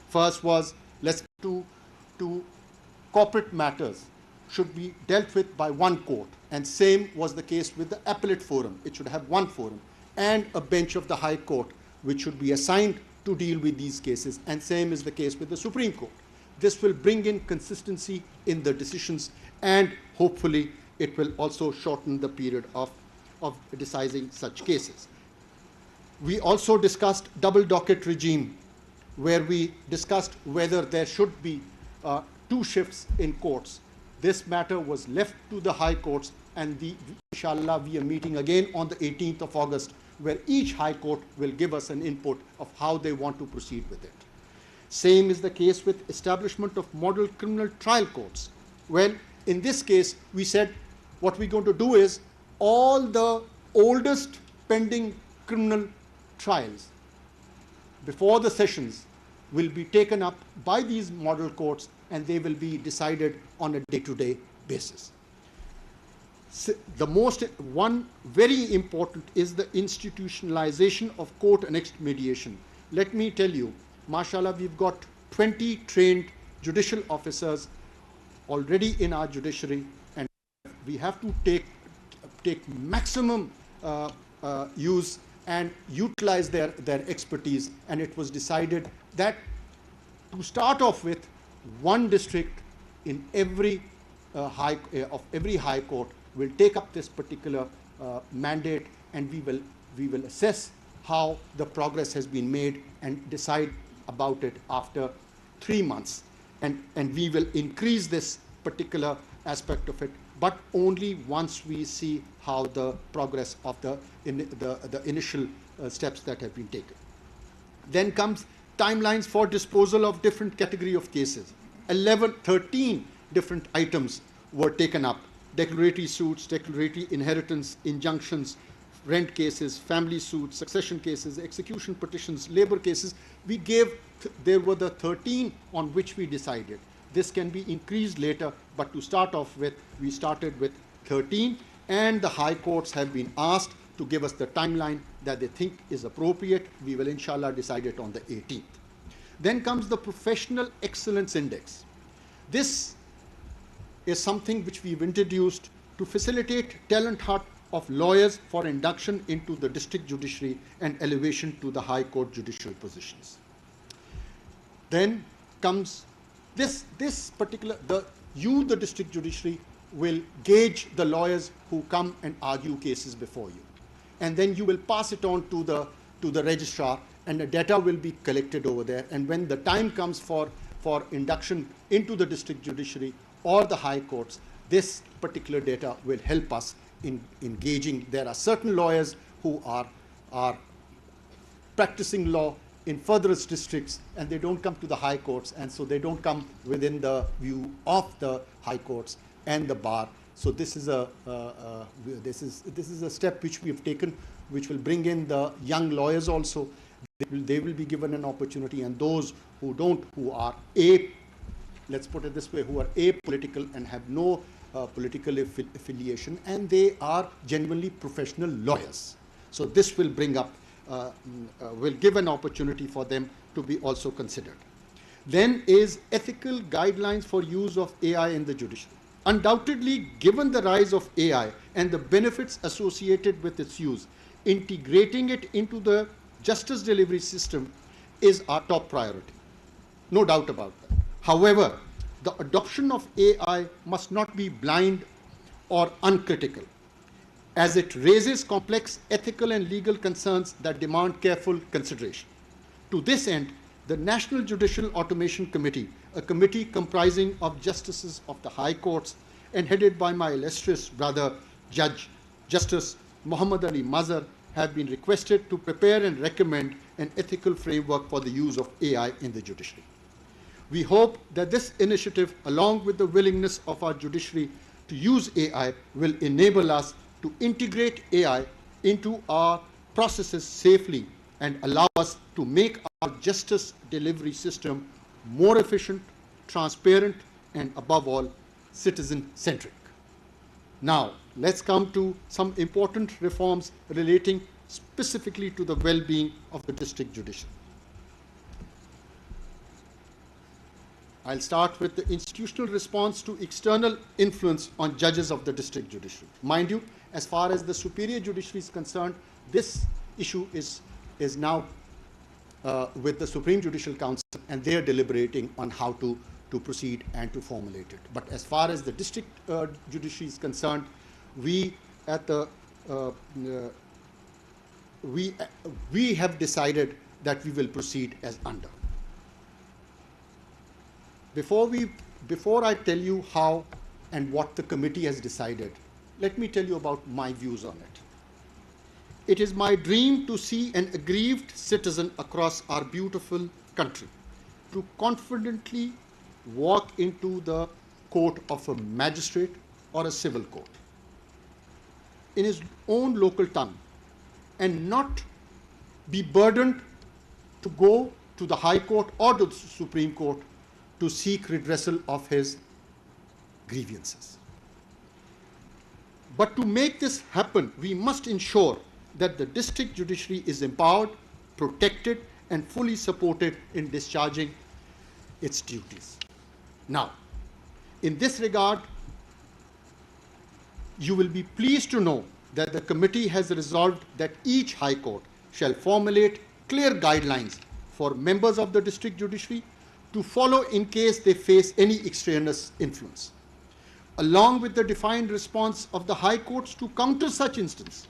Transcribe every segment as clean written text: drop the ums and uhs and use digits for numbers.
First was, let's to corporate matters should be dealt with by one court, and same was the case with the appellate forum. It should have one forum and a bench of the High Court which should be assigned to deal with these cases, and same is the case with the Supreme Court. This will bring in consistency in the decisions, and hopefully it will also shorten the period of deciding such cases. We also discussed double docket regime, where we discussed whether there should be 2 shifts in courts. This matter was left to the high courts, and inshallah we are meeting again on the 18th of August, where each high court will give us an input of how they want to proceed with it. Same is the case with establishment of model criminal trial courts. Well, in this case, we said what we're going to do is all the oldest pending criminal trials before the sessions will be taken up by these model courts, and they will be decided on a day-to-day basis. The one very important is the institutionalization of court-annexed mediation. Let me tell you, mashallah, we've got 20 trained judicial officers already in our judiciary, and we have to take maximum use and utilize their expertise. And it was decided that to start off with, one district in every high court will take up this particular mandate, and we will assess how the progress has been made and decide about it after 3 months. And we will increase this particular aspect of it, but only once we see how the progress of the initial steps that have been taken. Then comes timelines for disposal of different category of cases. 13 different items were taken up: declaratory suits, declaratory inheritance, injunctions, rent cases, family suits, succession cases, execution petitions, labor cases. There were the 13 on which we decided. This can be increased later, but to start off with, we started with 13, and the high courts have been asked to give us the timeline that they think is appropriate. We will inshallah decide it on the 18th. Then comes the Professional Excellence Index. This is something which we've introduced to facilitate talent hunt of lawyers for induction into the district judiciary and elevation to the high court judicial positions. Then comes this particular, the district judiciary will gauge the lawyers who come and argue cases before you, and then you will pass it on to the registrar, and the data will be collected over there. And when the time comes for induction into the district judiciary or the high courts, this particular data will help us in engaging. There are certain lawyers who are practicing law in furthest districts, and they don't come to the high courts, and so they don't come within the view of the high courts and the bar. So this is a step which we have taken, which will bring in the young lawyers also. They will be given an opportunity, and those who are let's put it this way, who are apolitical and have no political affiliation, and they are genuinely professional lawyers. So this will bring up, will give an opportunity for them to be also considered. Then is ethical guidelines for use of AI in the judiciary. Undoubtedly, given the rise of AI and the benefits associated with its use, integrating it into the justice delivery system is our top priority. No doubt about that. However, the adoption of AI must not be blind or uncritical, as it raises complex ethical and legal concerns that demand careful consideration. To this end, the National Judicial Automation Committee, a committee comprising of justices of the high courts and headed by my illustrious brother, Justice Muhammad Ali Mazhar, have been requested to prepare and recommend an ethical framework for the use of AI in the judiciary. We hope that this initiative, along with the willingness of our judiciary to use AI, will enable us to integrate AI into our processes safely and allow us to make our justice delivery system more efficient, transparent, and above all, citizen-centric. Now, let's come to some important reforms relating specifically to the well-being of the district judiciary. I'll start with the institutional response to external influence on judges of the district judiciary. Mind you, as far as the superior judiciary is concerned, this issue is now with the Supreme Judicial Council, and they are deliberating on how to proceed and to formulate it. But as far as the district judiciary is concerned, we have decided that we will proceed as under. Before I tell you how and what the committee has decided, let me tell you about my views on it. It is my dream to see an aggrieved citizen across our beautiful country to confidently walk into the court of a magistrate or a civil court in his own local tongue and not be burdened to go to the High Court or to the Supreme Court to seek redressal of his grievances. But to make this happen, we must ensure that the district judiciary is empowered, protected, and fully supported in discharging its duties. Now, in this regard, you will be pleased to know that the committee has resolved that each High Court shall formulate clear guidelines for members of the district judiciary to follow in case they face any extraneous influence, along with the defined response of the High Courts to counter such instances.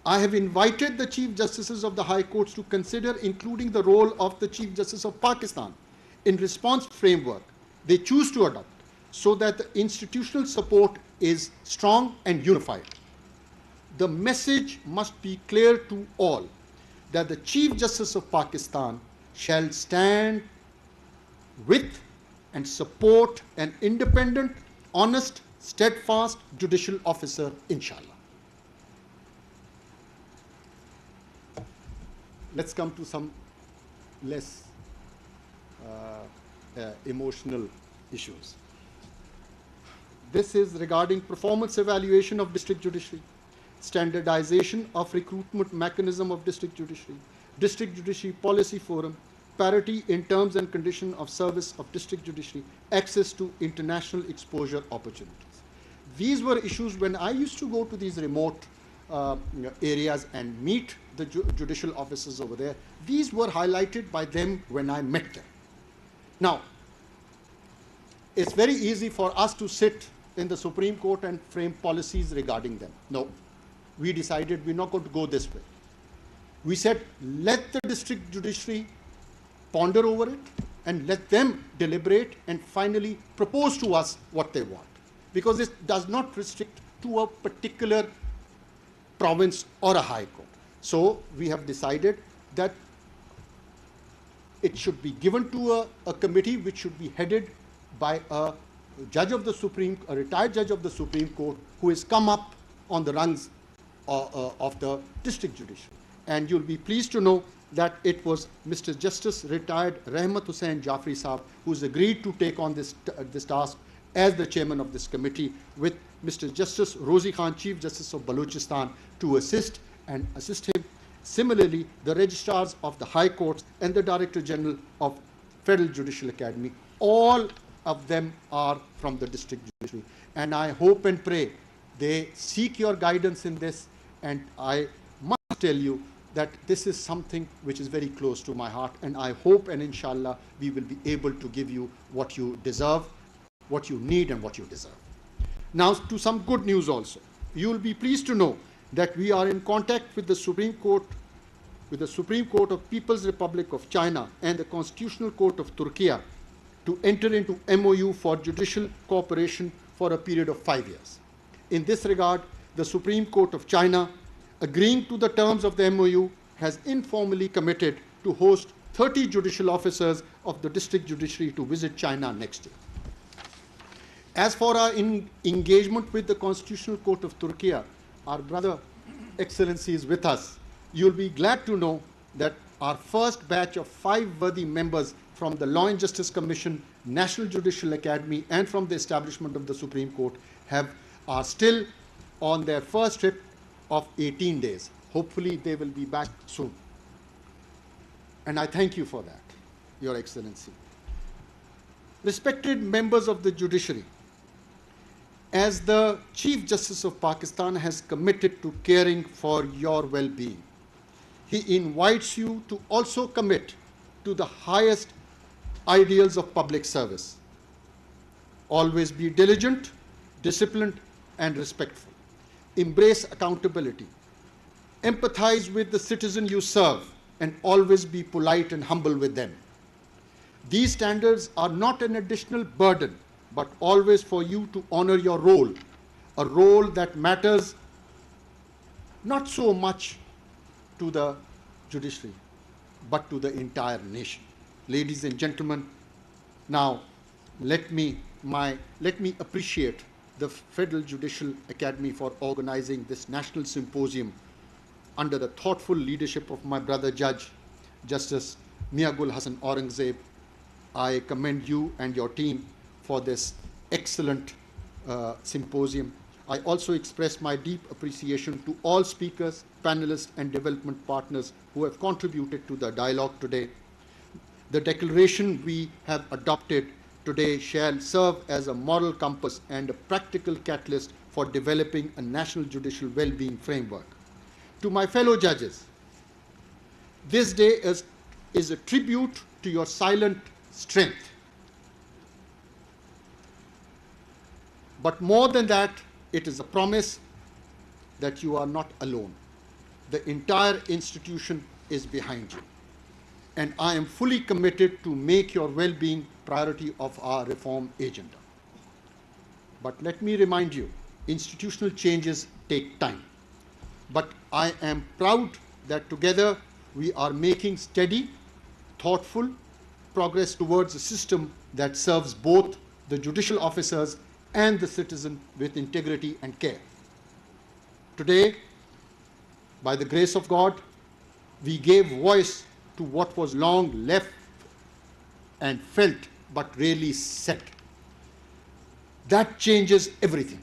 I have invited the Chief Justices of the High Courts to consider including the role of the Chief Justice of Pakistan in response framework they choose to adopt, so that the institutional support is strong and unified. The message must be clear to all that the Chief Justice of Pakistan shall stand with and support an independent, honest, steadfast judicial officer, inshallah. Let's come to some less emotional issues. This is regarding performance evaluation of district judiciary, standardization of recruitment mechanism of district judiciary policy forum, parity in terms and condition of service of district judiciary, access to international exposure opportunities. These were issues when I used to go to these remote areas and meet the judicial officers over there. These were highlighted by them when I met them. Now, it's very easy for us to sit in the Supreme Court and frame policies regarding them. No, we decided we're not going to go this way. We said, let the district judiciary ponder over it and let them deliberate and finally propose to us what they want. Because it does not restrict to a particular province or a high court. So we have decided that it should be given to a committee which should be headed by a retired judge of the Supreme Court who has come up on the rungs of the district judiciary. And you'll be pleased to know that it was Mr. Justice retired Rahmat Hussain Jafri Saab who's agreed to take on this task as the chairman of this committee, with Mr. Justice Rozi Khan, Chief Justice of Balochistan, to assist him. Similarly, the registrars of the High Courts and the Director General of Federal Judicial Academy, all of them are from the district judiciary. And I hope and pray they seek your guidance in this. And I must tell you that this is something which is very close to my heart. And I hope and inshallah we will be able to give you what you deserve, what you need and what you deserve. Now to some good news also. You will be pleased to know that we are in contact with the Supreme Court of People's Republic of China and the Constitutional Court of Turkey to enter into MOU for judicial cooperation for a period of 5 years. In this regard, the Supreme Court of China, agreeing to the terms of the MOU, has informally committed to host 30 judicial officers of the district judiciary to visit China next year. As for our engagement with the Constitutional Court of Turkey, our brother Excellency is with us. You'll be glad to know that our first batch of 5 worthy members from the Law and Justice Commission, National Judicial Academy, and from the establishment of the Supreme Court are still on their first trip of 18 days. Hopefully they will be back soon. And I thank you for that, Your Excellency. Respected members of the judiciary, as the Chief Justice of Pakistan has committed to caring for your well-being, he invites you to also commit to the highest ideals of public service. Always be diligent, disciplined, and respectful. Embrace accountability. Empathize with the citizen you serve, and always be polite and humble with them. These standards are not an additional burden, but always for you to honor your role, a role that matters not so much to the judiciary, but to the entire nation. Ladies and gentlemen, now let me appreciate the Federal Judicial Academy for organizing this national symposium under the thoughtful leadership of my brother Judge, Justice Mia Gul Hassan Aurangzeb. I commend you and your team for this excellent symposium. I also express my deep appreciation to all speakers, panelists, and development partners who have contributed to the dialogue today. The declaration we have adopted today shall serve as a moral compass and a practical catalyst for developing a national judicial well-being framework. To my fellow judges, this day is a tribute to your silent strength. But more than that, it is a promise that you are not alone. The entire institution is behind you. And I am fully committed to make your well-being priority of our reform agenda. But let me remind you, institutional changes take time. But I am proud that together we are making steady, thoughtful progress towards a system that serves both the judicial officers and the citizen with integrity and care. Today, by the grace of God, we gave voice to what was long left and felt but rarely said. That changes everything.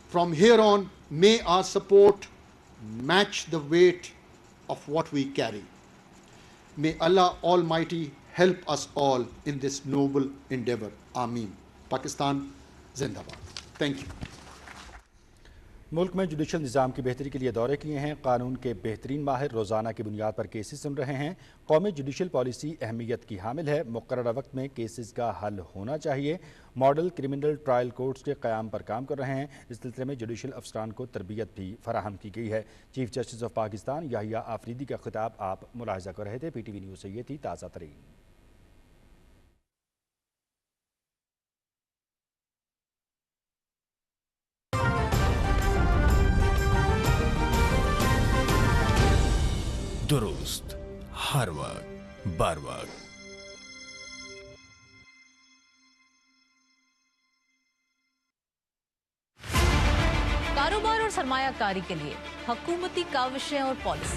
From here on, may our support match the weight of what we carry. May Allah Almighty help us all in this noble endeavor. Ameen. Pakistan Zindabad. Thank you. मुल्क में judicial निज़ाम की बेहतरी के लिए दौरे किए हैं। कानून के बेहतरीन माहिर रोज़ाना की बुनियाद पर केसेस सुन रहे हैं। कौमी जुडिशल पॉलिसी अहमियत की हामिल है। मुकर्रर वक्त में केसेस का हल होना चाहिए। मॉडल क्रिमिनल ट्रायल कोर्ट्स के क़याम पर काम कर रहे हैं। इस सिलसिले में जुडिशल अफसरान को तरबियत भी फराहम की गई है। Chief justice of Pakistan Yahya Afridi का खिताब आप मुलाहिज़ा कर रहे थे। PTV न्यूज़ से ये थी ताज़ा तरीन। दुरुस्त हर वक्त बर वक्त। कारोबार और सरमायाकारी के लिए हुकूमती काविशें और पॉलिसी।